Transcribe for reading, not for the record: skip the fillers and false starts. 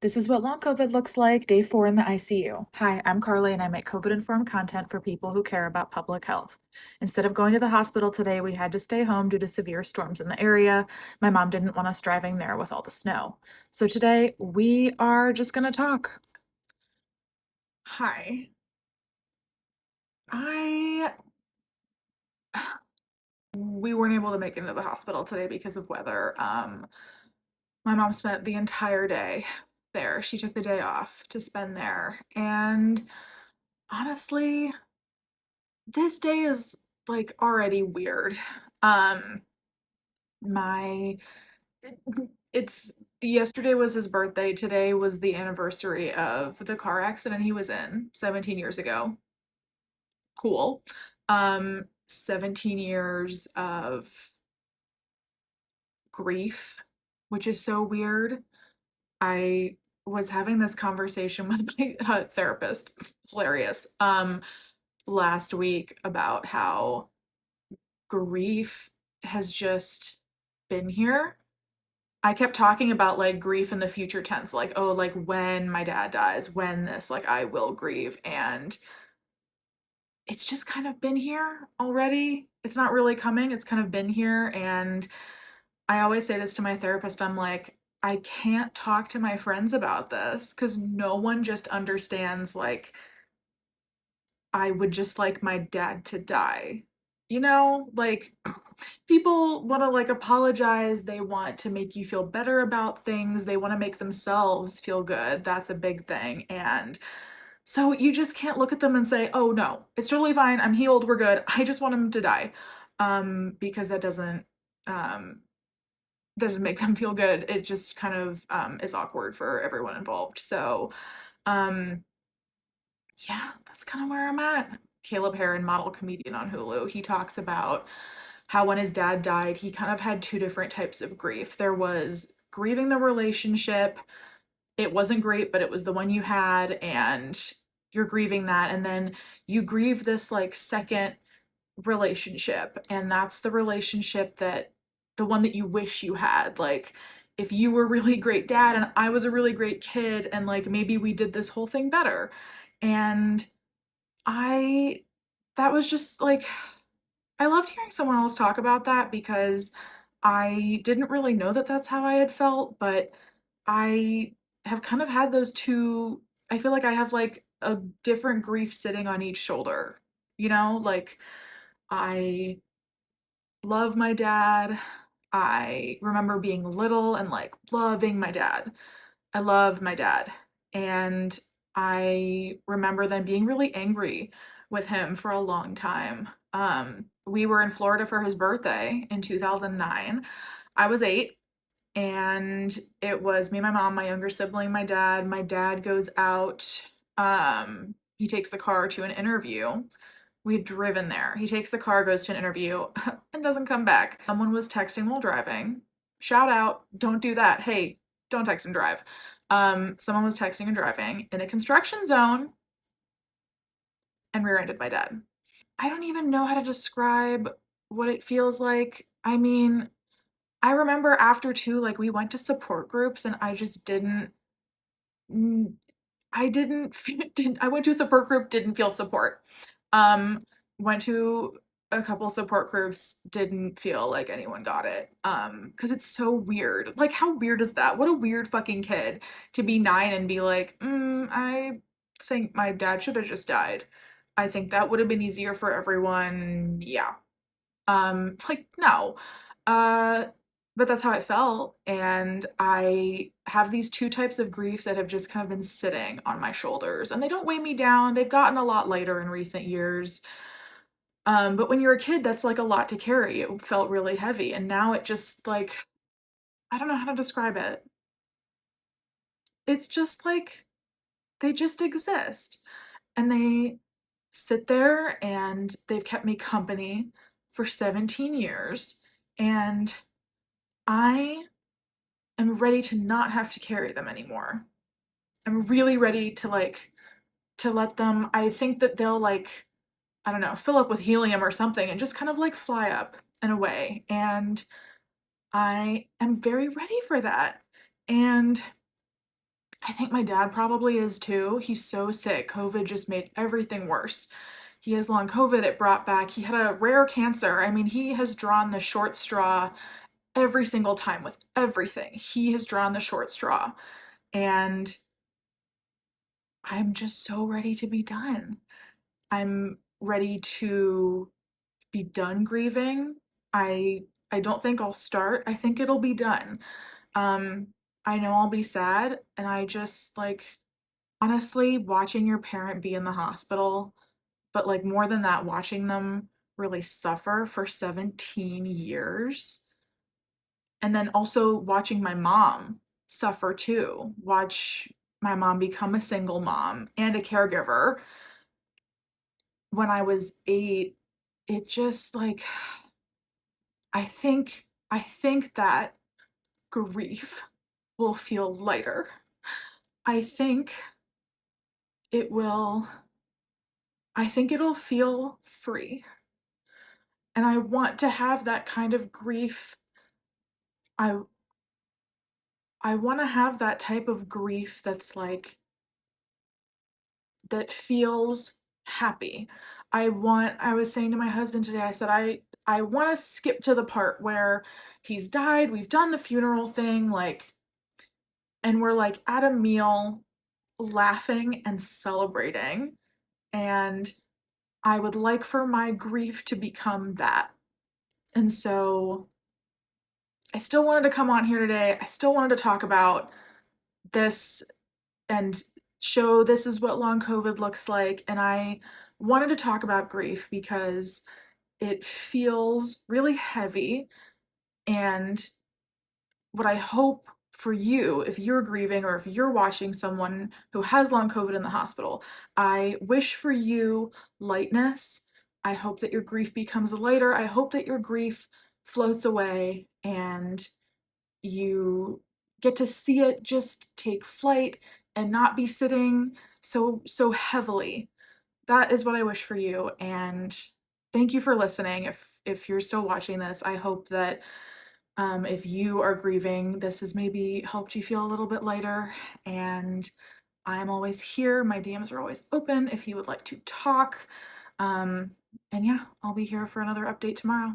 This is what long COVID looks like, day 4 in the ICU. Hi, I'm Carly and I make COVID informed content for people who care about public health. Instead of going to the hospital today, we had to stay home due to severe storms in the area. My mom didn't want us driving there with all the snow. So today we are just gonna talk. Hi. I we weren't able to make it into the hospital today because of weather. My mom spent the entire day there. She took the day off to spend there. And honestly, this day is like already weird. Um, my it's yesterday was his birthday. Today was the anniversary of the car accident he was in 17 years ago. Cool. 17 years of grief, which is so weird. I was having this conversation with my therapist, hilarious, last week about how grief has just been here. I kept talking about like grief in the future tense, like, oh, like when my dad dies, when this, like, I will grieve. And it's just kind of been here already. It's not really coming, it's kind of been here. And I always say this to my therapist, I'm like, I can't talk to my friends about this because no one just understands, like, I would just like my dad to die. You know, like people want to like apologize, they want to make you feel better about things, they want to make themselves feel good. That's a big thing. And so you just can't look at them and say, "Oh no, it's totally fine. I'm healed. We're good. I just want him to die." Because that um doesn't make them feel good. It just kind of is awkward for everyone involved. So, um yeah, that's kind of where I'm at. Caleb Heron, model comedian on Hulu, he talks about how when his dad died, he kind of had two different types of grief. There was grieving the relationship. It wasn't great, but it was the one you had, and you're grieving that. And then you grieve this like second relationship, and that's the relationship that the one that you wish you had. Like, if you were a really great dad and I was a really great kid, and like maybe we did this whole thing better. And I that was just like I loved hearing someone else talk about that because I didn't really know that that's how I had felt, but I have kind of had those two. I feel like I have like a different grief sitting on each shoulder. You know, like I love my dad. I remember being little and like loving my dad. I loved my dad. And I remember then being really angry with him for a long time. We were in Florida for his birthday in 2009. I was 8, and it was me and my mom, my younger sibling, my dad. My dad goes out, he takes the car to an interview. We had driven there. He takes the car, goes to an interview, and doesn't come back. Someone was texting while driving. Shout out, don't do that. Hey, don't text and drive. Someone was texting and driving in a construction zone and rear-ended my dad. I don't even know how to describe what it feels like. I mean, I remember after too, like we went to support groups and I just didn't mm, I didn't didn't I went to a support group, didn't feel support. Um, Went to a couple support groups, didn't feel like anyone got it. Because it's so weird. Like, how weird is that? What a weird fucking kid to be 9 and be like, I think my dad should have just died. I think that would have been easier for everyone. Yeah. Like, no. Uh, but that's how I felt, and I have these two types of grief that have just kind of been sitting on my shoulders, and they don't weigh me down. They've gotten a lot lighter in recent years. But when you're a kid, that's like a lot to carry. It felt really heavy, and now it just like I don't know how to describe it. It's just like they just exist, and they sit there, and they've kept me company for 17 years, and I am ready to not have to carry them anymore. I'm really ready to like to let them. I think that they'll like I don't know, fill up with helium or something and just kind of like fly up and away. And I am very ready for that. And I think my dad probably is too. He's so sick. COVID just made everything worse. He has long COVID. It brought back, he had a rare cancer. I mean, he has drawn the short straw every single time with everything. He has drawn the short straw. And I'm just so ready to be done. I'm ready to be done grieving. I I don't think I'll start. I think it'll be done. Um, I know I'll be sad, and I just like honestly watching your parent be in the hospital, but like more than that, watching them really suffer for 17 years. And then also watching my mom suffer too. Watch my mom become a single mom and a caregiver. When I was 8, it just like I think that grief will feel lighter. I think it will I think it'll feel free. And I want to have that kind of grief. I I want to have that type of grief that's like that feels happy. I was saying to my husband today, I said I want to skip to the part where he's died, we've done the funeral thing, like, and we're like at a meal laughing and celebrating. And I would like for my grief to become that. And so I still wanted to come on here today. I still wanted to talk about this and show this is what long COVID looks like. And I wanted to talk about grief because it feels really heavy. And what I hope for you, if you're grieving or if you're watching someone who has long COVID in the hospital, I wish for you lightness. I hope that your grief becomes lighter. I hope that your grief floats away and you get to see it just take flight and not be sitting so heavily. That is what I wish for you, and thank you for listening. If you're still watching this, I hope that if you are grieving, this has maybe helped you feel a little bit lighter. And I'm always here. My DMs are always open if you would like to talk. Um, and yeah, I'll be here for another update tomorrow.